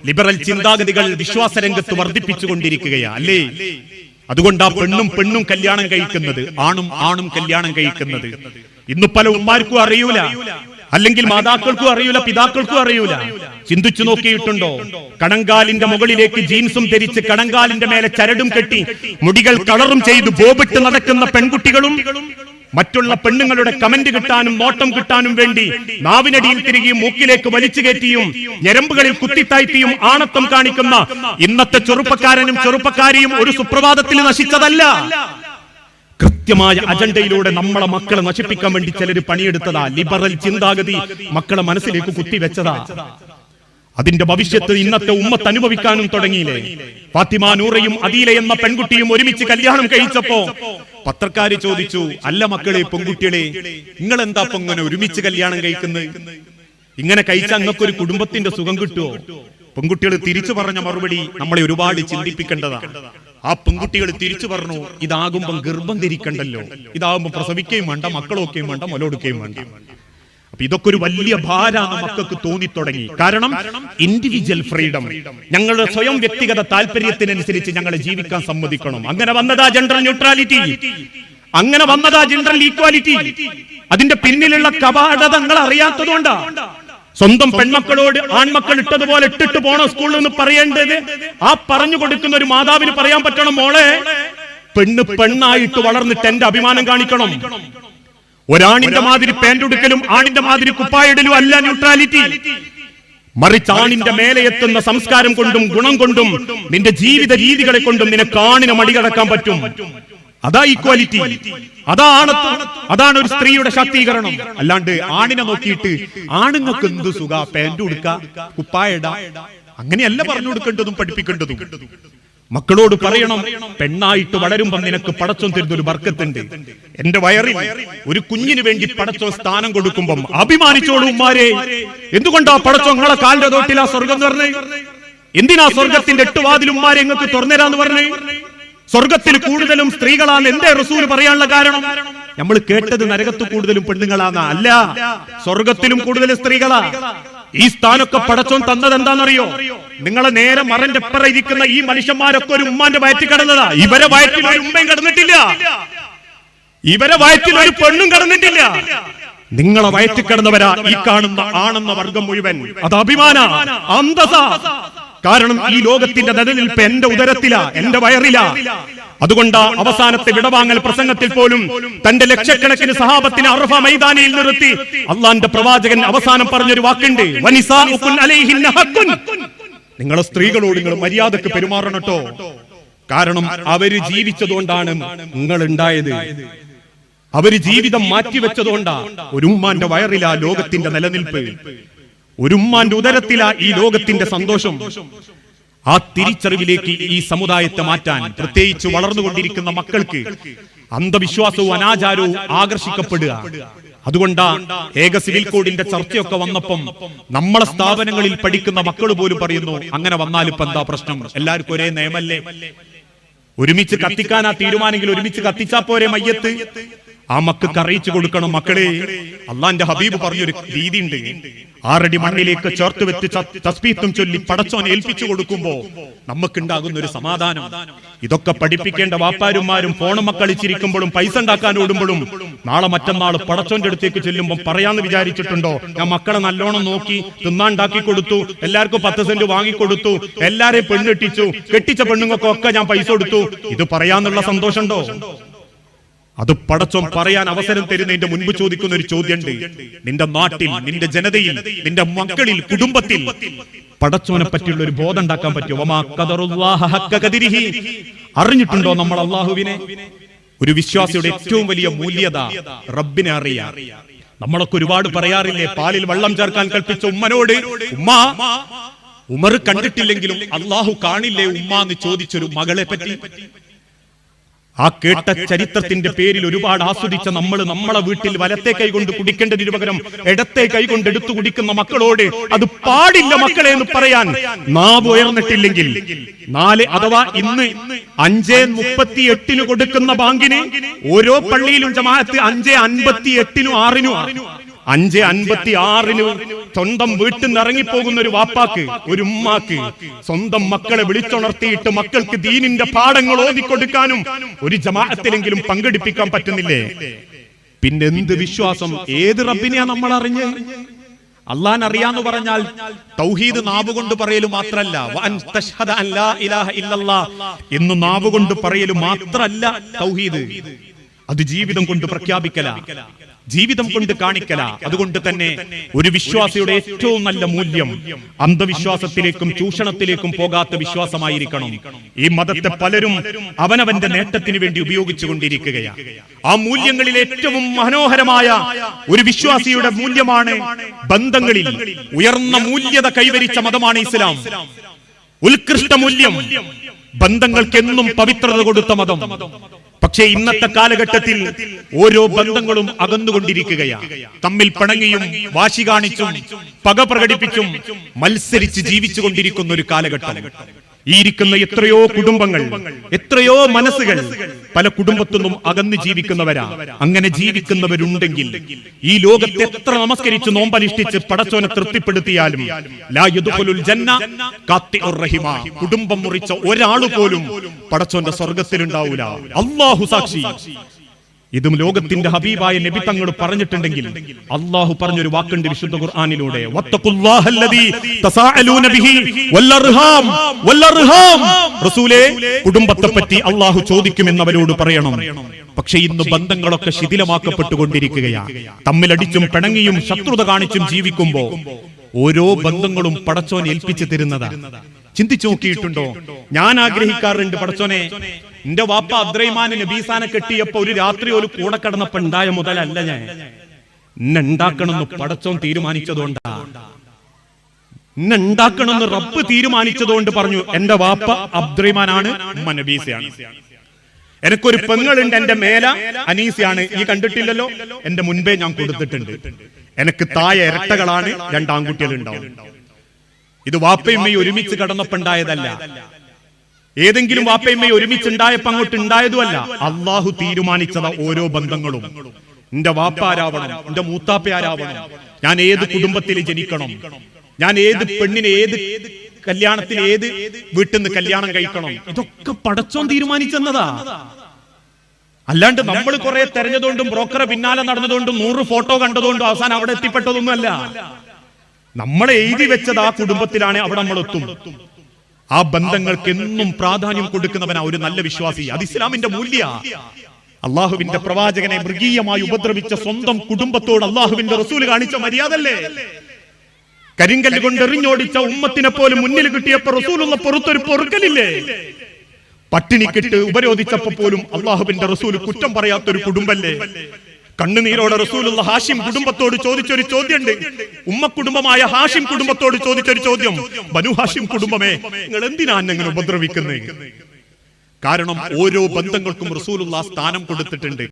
Liberal ചിന്താഗതികൾ വിശ്വാസരംഗത്ത് വർദ്ധിപ്പിച്ചുകൊണ്ടിരിക്കുകയാണ്, അല്ലേ? അതുകൊണ്ട് ആ പെണ്ണും കല്യാണം കഴിക്കുന്നത്, ആണും കല്യാണം കഴിക്കുന്നത് ഇന്ന് പല ഉമ്മാർക്കും അറിയൂല, അല്ലെങ്കിൽ മാതാക്കൾക്കും അറിയൂല, പിതാക്കൾക്കും അറിയൂല. ചിന്തിച്ചു നോക്കിയിട്ടുണ്ടോ? കണങ്കാലിന്റെ മുകളിലേക്ക് ജീൻസും ധരിച്ച് കണങ്കാലിന്റെ മേലെ ചരടും കെട്ടി മുടികൾ കളറും ചെയ്ത് ബോബിട്ട് നടക്കുന്ന പെൺകുട്ടികളും മറ്റുള്ള പെണ്ണുങ്ങളുടെ കമന്റ് കിട്ടാനും നോട്ടം കിട്ടാനും വേണ്ടി നാവിനടിയിൽ തിരികെയും മൂക്കിലേക്ക് വലിച്ചു കയറ്റിയും ഞരമ്പുകളിൽ കുത്തിത്താഴ്ത്തിയും ആണത്വം കാണിക്കുന്ന ഇന്നത്തെ ചെറുപ്പക്കാരനും ചെറുപ്പക്കാരിയും ഒരു സുപ്രഭാതത്തിൽ നശിച്ചതല്ല. കൃത്യമായ അജണ്ടയിലൂടെ നമ്മളെ മക്കളെ നശിപ്പിക്കാൻ വേണ്ടി ചിലര് പണിയെടുത്തതാ. ലിബറൽ ചിന്താഗതി മക്കളെ മനസ്സിലേക്ക് കുത്തിവെച്ചതാ. അതിന്റെ ഭവിഷ്യത്ത് ഇന്നത്തെ ഉമ്മത്ത് അനുഭവിക്കാനും തുടങ്ങിയില്ലേ? ഫാത്തിമ, നൂറയും അദീല എന്ന പെൺകുട്ടിയും ഒരുമിച്ച് കല്യാണം കഴിച്ചപ്പോ പത്രക്കാര് ചോദിച്ചു, അല്ല മക്കളെ, പെൺകുട്ടികളെ, നിങ്ങൾ എന്താ ഇങ്ങനെ ഒരുമിച്ച് കല്യാണം കഴിക്കുന്നത്? ഇങ്ങനെ കഴിച്ചാൽ അങ്ങക്കൊരു കുടുംബത്തിന്റെ സുഖം കിട്ടുമോ? പെൺകുട്ടികൾ തിരിച്ചു പറഞ്ഞ മറുപടി നമ്മളെ ഒരുപാട് ചിന്തിപ്പിക്കേണ്ടതാണ്. ആ പെൺകുട്ടികൾ തിരിച്ചു പറഞ്ഞു, ഇതാകുമ്പം ഗർഭം ധരിക്കണ്ടല്ലോ, ഇതാകുമ്പോ പ്രസവിക്കുകയും വേണ്ട, മക്കളൊക്കെയും വേണ്ട, മുലൊടുക്കുകയും വേണ്ട. അപ്പൊ ഇതൊക്കെ ഒരു വലിയ ഭാരാണ് മക്കൾക്ക് തോന്നിത്തുടങ്ങി. കാരണം ഇൻഡിവിജ്വൽ ഫ്രീഡം, ഞങ്ങളുടെ സ്വയം വ്യക്തിഗത താല്പര്യത്തിനനുസരിച്ച് ഞങ്ങളെ ജീവിക്കാൻ സമ്മതിക്കണം. അങ്ങനെ വന്നതാ ജെൻഡർ ന്യൂട്രാലിറ്റി, അങ്ങനെ വന്നതാ ജെൻഡർ ഈക്വാലിറ്റി. അതിന്റെ പിന്നിലുള്ള കവാടതങ്ങൾ അറിയാത്തതുകൊണ്ടാ. സ്വന്തം പെൺമക്കളോട് ആൺമക്കൾ ഇട്ടതുപോലെ ഇട്ടിട്ട് പോണ സ്കൂളിൽ നിന്ന് പറയേണ്ടത് ആ പറഞ്ഞു കൊടുക്കുന്ന ഒരു മാതാവിന് പറയാൻ പറ്റണം, മോളെ, പെണ്ണായിട്ട് വളർന്നിട്ട് എന്റെ അഭിമാനം കാണിക്കണം. ഒരാണിന്റെ മാതിരി പാന്റ് ഉടുക്കലും ആണിന്റെ മാതിരി കുപ്പായിടലും അല്ല ന്യൂട്രാലിറ്റി. മറിച്ച് ആണിന്റെ മേലെ എത്തുന്ന സംസ്കാരം കൊണ്ടും ഗുണം കൊണ്ടും നിന്റെ ജീവിത രീതികളെ കൊണ്ടും നിനക്ക് ആണിനെ മടികടക്കാൻ പറ്റും. അതാ ഈക്വാലിറ്റി, അതാണ് ഒരു സ്ത്രീയുടെ ശാക്തീകരണം. അല്ലാണ്ട് ആണിനെ നോക്കിയിട്ട് ആണുങ്ങൾക്ക് എന്ത് സുഖ, പാന്റ് ഉടുക്ക, കുപ്പായിട, അങ്ങനെയല്ല പറഞ്ഞു കൊടുക്കേണ്ടതും പഠിപ്പിക്കേണ്ടതും. മക്കളോട് പറയണം, പെണ്ണായിട്ട് വളരുമ്പം നിനക്ക് പടച്ചോൻ തരുന്ന ഒരു ബർക്കത്തുണ്ട്. എന്റെ വയറിൽ ഒരു കുഞ്ഞിന് വേണ്ടി പടച്ചോൻ സ്ഥാനം കൊടുക്കുമ്പം അഭിമാനിച്ചോളൂ ഉമ്മാരെ. എന്തുകൊണ്ടാ പടച്ചോൻ നിങ്ങളെ കാലിന്റെ തോട്ടിലാ സ്വർഗം തുറന്ന്? എന്തിനാ സ്വർഗത്തിന്റെ 8 വാതിലും ഉമ്മാരെ നിങ്ങൾക്ക് തുറന്നേരാന്ന് പറഞ്ഞ്? സ്വർഗത്തിൽ കൂടുതലും സ്ത്രീകളാണ് എന്റെ റസൂൽ പറയാനുള്ള കാരണം? നമ്മൾ കേട്ടത് നരകത്ത് കൂടുതലും പെണ്ണുങ്ങളാണ്. അല്ല, സ്വർഗത്തിലും കൂടുതൽ സ്ത്രീകളാ. ഈ സ്ഥാനമൊക്കെ പടച്ചോൻ തന്നത് എന്താണെന്നറിയോ? നിങ്ങളെ നേരെ മറന്റെ എപ്പറ ഇരിക്കുന്ന ഈ മനുഷ്യന്മാരൊക്കെ ഒരു ഉമ്മാന്റെ വയറ്റിൽ കിടന്നതാ. ഇവരെ വയറ്റിൽ ഒരു ഉമ്മയും കിടന്നിട്ടില്ല, ഇവരെ വയറ്റിൽ ഒരു പെണ്ണും കിടന്നിട്ടില്ല. നിങ്ങളെ വയറ്റിൽ കിടന്നവരാ ഈ കാണുന്ന ആണെന്ന വർഗം മുഴുവൻ. അത് അഭിമാന, അന്തസ. കാരണം ഈ ലോകത്തിന്റെ നിലനിൽപ്പ് എന്റെ ഉദരത്തിലാ, എന്റെ വയറിലാ. അതുകൊണ്ട് അവസാനത്തെ വിടവാങ്ങൽ പ്രസംഗത്തിൽ പോലും തന്റെ ലക്ഷക്കണക്കിന് സഹാബത്തിനെ അറഫ മൈതാനിയിൽ നിർത്തി അള്ളാന്റെ പ്രവാചകൻ അവസാനം പറഞ്ഞൊരു വാക്കുണ്ട്, നിങ്ങളെ സ്ത്രീകളോട് നിങ്ങൾ മര്യാദക്ക് പെരുമാറണട്ടോ. കാരണം അവര് ജീവിച്ചതുകൊണ്ടാണ് നിങ്ങൾ ഉണ്ടായത്. അവര് ജീവിതം മാറ്റിവെച്ചതുകൊണ്ടാ. ഒരു ഉമ്മാന്റെ വയറിലാ ലോകത്തിന്റെ നിലനിൽപ്പ്, ഒരു ഉമ്മാന്റെ ഉദരത്തിലാ ഈ ലോകത്തിന്റെ സന്തോഷം. ആ തിരിച്ചറിവിലേക്ക് ഈ സമുദായത്തെ മാറ്റാൻ, പ്രത്യേകിച്ച് വളർന്നുകൊണ്ടിരിക്കുന്ന മക്കൾക്ക് അന്ധവിശ്വാസവും അനാചാരവും ആകർഷിക്കപ്പെടുക. അതുകൊണ്ടാ ഏക സിവിൽ കോഡിന്റെ ചർച്ചയൊക്കെ വന്നപ്പം നമ്മളെ സ്ഥാപനങ്ങളിൽ പഠിക്കുന്ന മക്കൾ പോലും പറയുന്നു, അങ്ങനെ വന്നാൽ ഇപ്പൊ എന്താ പ്രശ്നം, എല്ലാവർക്കും ഒരേ നിയമല്ലേ, ഒരുമിച്ച് കത്തിക്കാനാ തീരുമാനെങ്കിൽ ഒരുമിച്ച് കത്തിച്ചാ പോരെ മയ്യത്ത്. ആ മക്കൾക്ക് അറിയിച്ചു കൊടുക്കണം, മക്കളെ, അള്ളാന്റെ ഹബീബ് പറഞ്ഞൊരു രീതിയുണ്ട്, 6 അടി മണ്ണിലേക്ക് ചേർത്ത് വെച്ച് തസ്ബീഹും ചൊല്ലി പടച്ചോനെ ഏൽപ്പിച്ചു കൊടുക്കുമ്പോ നമുക്കുണ്ടാകുന്ന ഒരു സമാധാനം. ഇതൊക്കെ പഠിപ്പിക്കേണ്ട വാപ്പാരുമാരും ഫോണുമ്മ കളിച്ചിരിക്കുമ്പോഴും പൈസ ഉണ്ടാക്കാൻ ഓടുമ്പോഴും നാളെ മറ്റന്നാൾ പടച്ചോന്റെ അടുത്തേക്ക് ചെല്ലുമ്പോൾ പറയാന്ന് വിചാരിച്ചിട്ടുണ്ടോ? ഞാൻ മക്കളെ നല്ലോണം നോക്കി തിന്നാണ്ടാക്കി കൊടുത്തു, എല്ലാവർക്കും 10 സെന്റ് വാങ്ങിക്കൊടുത്തു, എല്ലാരെയും പെണ്ണെട്ടിച്ചു, കെട്ടിച്ച പെണ്ണുങ്ങൾക്കൊക്കെ ഞാൻ പൈസ കൊടുത്തു, ഇത് പറയാന്നുള്ള സന്തോഷമുണ്ടോ? അത് പടച്ചോൻ പറയാൻ അവസരം തരുന്നതിന്റെ മുൻപ് ചോദിക്കുന്ന ഒരു ചോദ്യമുണ്ട്. നിന്റെ നാട്ടിൽ, നിന്റെ ജനതയിൽ, നിന്റെ മക്കളിൽ, കുടുംബത്തിൽ പടച്ചോനെ പറ്റിയുള്ള ഒരു ബോധം ഉണ്ടാക്കാൻ പറ്റുമോ? അറിഞ്ഞിട്ടുണ്ടോ നമ്മൾ അള്ളാഹുവിനെ? ഒരു വിശ്വാസിയുടെ ഏറ്റവും വലിയ മൂല്യത റബ്ബിനെ അറിയാം. നമ്മളൊക്കെ ഒരുപാട് പറയാറില്ലേ, പാലിൽ വെള്ളം ചേർക്കാൻ കൽപ്പിച്ച ഉമ്മനോട്, ഉമ്മ, ഉമർ കണ്ടിട്ടില്ലെങ്കിലും അള്ളാഹു കാണില്ലേ ഉമ്മ എന്ന് ചോദിച്ചൊരു മകളെ പറ്റി. ആ കേട്ട ചരിത്രത്തിന്റെ പേരിൽ ഒരുപാട് ആസ്വദിച്ച നമ്മളെ വീട്ടിൽ വലത്തെ കൈ കൊണ്ട് കുടിക്കേണ്ടതിന് പകരം ഇടത്തെ കൈ കൊണ്ട് എടുത്തു കുടിക്കുന്ന മക്കളോട് അത് പാടില്ല മക്കളെ എന്ന് പറയാൻ നാവ് ഉയർന്നിട്ടില്ലെങ്കിൽ, 4 അഥവാ ഇന്ന് 5:38 കൊടുക്കുന്ന ബാങ്കിന് ഓരോ പള്ളിയിലും ജമാഅത്ത് 5:58-6 5:56 സ്വന്തം വീട്ടിൽ നിന്ന് ഇറങ്ങിപ്പോകുന്ന ഒരു വാപ്പാക്ക്, ഒരു ഉമ്മാക്ക് സ്വന്തം മക്കളെ വിളിച്ചുണർത്തിയിട്ട് മക്കൾക്ക് ദീനിന്റെ പാഠങ്ങൾ ഓതിക്കൊടുക്കാനും ഒരു ജമാഅത്തിലെങ്കിലും പങ്കെടുപ്പിക്കാൻ പറ്റുന്നില്ലേ? പിന്നെ എന്ത് വിശ്വാസം? ഏത് റബ്ബിനെയാ നമ്മൾ അറിഞ്ഞ്? അള്ളാൻ അറിയാന്ന് പറഞ്ഞാൽ തൗഹീദ് നാവുകൊണ്ട് പറയല് മാത്രല്ല, എന്ന് നാവുകൊണ്ട് പറയല് മാത്രല്ല തൗഹീദ്, അത് ജീവിതം കൊണ്ട് പ്രഖ്യാപിക്കല, ജീവിതം കൊണ്ട് കാണിക്കല. അതുകൊണ്ട് തന്നെ ഒരു വിശ്വാസിയുടെ ഏറ്റവും നല്ല മൂല്യം അന്ധവിശ്വാസത്തിലേക്കും ചൂഷണത്തിലേക്കും പോകാത്ത വിശ്വാസമായിരിക്കണം. ഈ മതത്തെ പലരും അവനവന്റെ നേട്ടത്തിന് വേണ്ടി ഉപയോഗിച്ചുകൊണ്ടിരിക്കുകയാണ്. ആ മൂല്യങ്ങളിൽ ഏറ്റവും മനോഹരമായ ഒരു വിശ്വാസിയുടെ മൂല്യമാണ് ബന്ധങ്ങളിൽ ഉയർന്ന മൂല്യത കൈവരിച്ച മതമാണ് ഇസ്ലാം. ഉത്കൃഷ്ട മൂല്യം, ബന്ധങ്ങൾക്ക് എന്നും പവിത്രത കൊടുത്ത മതം. പക്ഷേ ഇന്നത്തെ കാലഘട്ടത്തിൽ ഓരോ ബന്ധങ്ങളും അകന്നുകൊണ്ടിരിക്കുകയാണ്. തമ്മിൽ പിണങ്ങിയും വാശി കാണിച്ചും പക പ്രകടിപ്പിച്ചും മത്സരിച്ച് ജീവിച്ചു കൊണ്ടിരിക്കുന്ന ഒരു കാലഘട്ടം. ഈ ഇരിക്കുന്ന എത്രയോ കുടുംബങ്ങൾ, എത്രയോ മനസ്സുകൾ പല കുടുംബത്തു നിന്നും അകന്ന് ജീവിക്കുന്നവരാ. അങ്ങനെ ജീവിക്കുന്നവരുണ്ടെങ്കിൽ ഈ ലോകത്തെ എത്ര നമസ്കരിച്ച് നോമ്പനുഷ്ഠിച്ച് പടച്ചോനെ തൃപ്തിപ്പെടുത്തിയാലും ലാ യദ്ഖുലുൽ ജന്ന ഖാത്തിഉർ റഹിമ, കുടുംബം മുറിച്ച ഒരാൾ പോലും പടച്ചോന്റെ സ്വർഗ്ഗത്തിലുണ്ടാവൂല. അല്ലാഹു സാക്ഷി. ഇതും ലോകത്തിന്റെ ഹബീബായ നബി തങ്ങൾ പറഞ്ഞിട്ടുണ്ടെങ്കിൽ അല്ലാഹു പറഞ്ഞൊരു വാക്കുണ്ട് വിശുദ്ധ ഖുർആനിലൂടെ, വത്തഖുല്ലാഹല്ലദീ തസാഅലൂന ബിഹി വല്ലർഹാം വല്ലർഹാം. റസൂലേ, കുടുംബത്തെ പറ്റി അല്ലാഹു ചോദിക്കുമെന്ന് അവരോട് പറയണം. പക്ഷേ ഇന്ന് ബന്ധങ്ങളൊക്കെ ശിഥിലമാക്കപ്പെട്ടുകൊണ്ടിരിക്കുകയാണ്. തമ്മിലടിച്ചും പിണങ്ങിയും ശത്രുത കാണിച്ചും ജീവിക്കുമ്പോ ഓരോ ബന്ധങ്ങളും പടച്ചോൻ ഏൽപ്പിച്ചു തരുന്നതാ. ചിന്തിച്ചു നോക്കിയിട്ടുണ്ടോ? ഞാൻ ആഗ്രഹിക്കാറുണ്ട്, പടച്ചോനെ, എന്റെ വാപ്പ അബ്ദുറഹ്മാൻ നബീസാനെ കെട്ടിയപ്പോ ഒരു രാത്രി ഒരു കൂടെ കിടന്നപ്പോ ഉണ്ടായ മുതലല്ല, ഞാൻ എന്നെ ഉണ്ടാക്കണമെന്ന് പടച്ചോൻ തീരുമാനിച്ചതുകൊണ്ടാ, എന്നെ ഉണ്ടാക്കണമെന്ന് റബ്ബ് തീരുമാനിച്ചതുകൊണ്ട് പറഞ്ഞു എന്റെ വാപ്പ അബ്ദുറഹ്മാനാണ്, ഉമ്മ നബീസയാണ്. എനിക്കൊരു പെങ്ങളുണ്ട്, എന്റെ മേല അനീസയാണ്. ഈ കണ്ടിട്ടില്ലല്ലോ, എന്റെ മുൻപേ ഞാൻ കൊടുത്തിട്ടുണ്ട്. എനിക്ക് താഴെ ഇരട്ടകളാണ്, 2 ആൺകുട്ടികൾ ഉണ്ടാവും. ഇത് വാപ്പയമ്മയും ഒരുമിച്ച് കടന്നപ്പോണ്ടായതല്ല, ഏതെങ്കിലും വാപ്പയമ്മയും ഒരുമിച്ചുണ്ടായപ്പോ അങ്ങോട്ട് ഉണ്ടായതുമല്ല. അള്ളാഹു തീരുമാനിച്ചതാ ഓരോ ബന്ധങ്ങളും. എന്റെ വാപ്പ ആരാവണം, എന്റെ മൂത്താപ്പ ആരാവണം, ഞാൻ ഏത് കുടുംബത്തിൽ ജനിക്കണം, ഞാൻ ഏത് പെണ്ണിനെ ഏത് കല്യാണത്തിന് ഏത് വീട്ടിൽ നിന്ന് കല്യാണം കഴിക്കണം, ഇതൊക്കെ പടച്ചോൻ തീരുമാനിച്ചെന്നതാ. അല്ലാണ്ട് നമ്മൾ കുറെ തെരഞ്ഞതുകൊണ്ടും ബ്രോക്കറെ പിന്നാലെ നടന്നതുകൊണ്ടും 100 ഫോട്ടോ കണ്ടതുകൊണ്ടും അവസാനം അവിടെ എത്തിപ്പെട്ടതൊന്നുമല്ല. നമ്മളെ എഴുതി വെച്ചത് ആ കുടുംബത്തിലാണ്, അവിടെ നമ്മൾ എത്തും. ആ ബന്ധങ്ങൾക്ക് എന്നും പ്രാധാന്യം കൊടുക്കുന്നവനാ ഒരു നല്ല വിശ്വാസി. അത് ഇസ്ലാമിന്റെ മൂല്യ. അള്ളാഹുവിന്റെ പ്രവാചകനെ മൃഗീയമായി ഉപദ്രവിച്ച സ്വന്തം കുടുംബത്തോട് അള്ളാഹുവിന്റെ റസൂൽ കാണിച്ച മര്യാദല്ലേ? കരിങ്കല്ല് കൊണ്ട് എറിഞ്ഞോടിച്ച ഉമ്മത്തിനെ പോലും മുന്നിൽ കിട്ടിയപ്പോ റസൂലുള്ള പുറത്തൊരു പൊറുക്കലില്ലേ? പട്ടിണിക്കിട്ട് ഉപരോധിച്ചപ്പോ പോലും അള്ളാഹുവിന്റെ റസൂൽ കുറ്റം പറയാത്തൊരു കുടുംബല്ലേ? കണ്ണുനീരോടെ റസൂലുള്ള ഹാഷിം കുടുംബത്തോട് ചോദിച്ചൊരു ചോദ്യമുണ്ട്. ഉമ്മ കുടുംബമായ ഹാഷിം കുടുംബത്തോട് ചോദിച്ചൊരു ചോദ്യം, ബനു ഹാഷിം കുടുംബമേ, നിങ്ങൾ എന്തിനാണ് അങ്ങനെ ഉപദ്രവിക്കുന്നത്? കാരണം ഓരോ ബന്ധങ്ങൾക്കും റസൂലുള്ള സ്ഥാനം കൊടുത്തിട്ടുണ്ട്.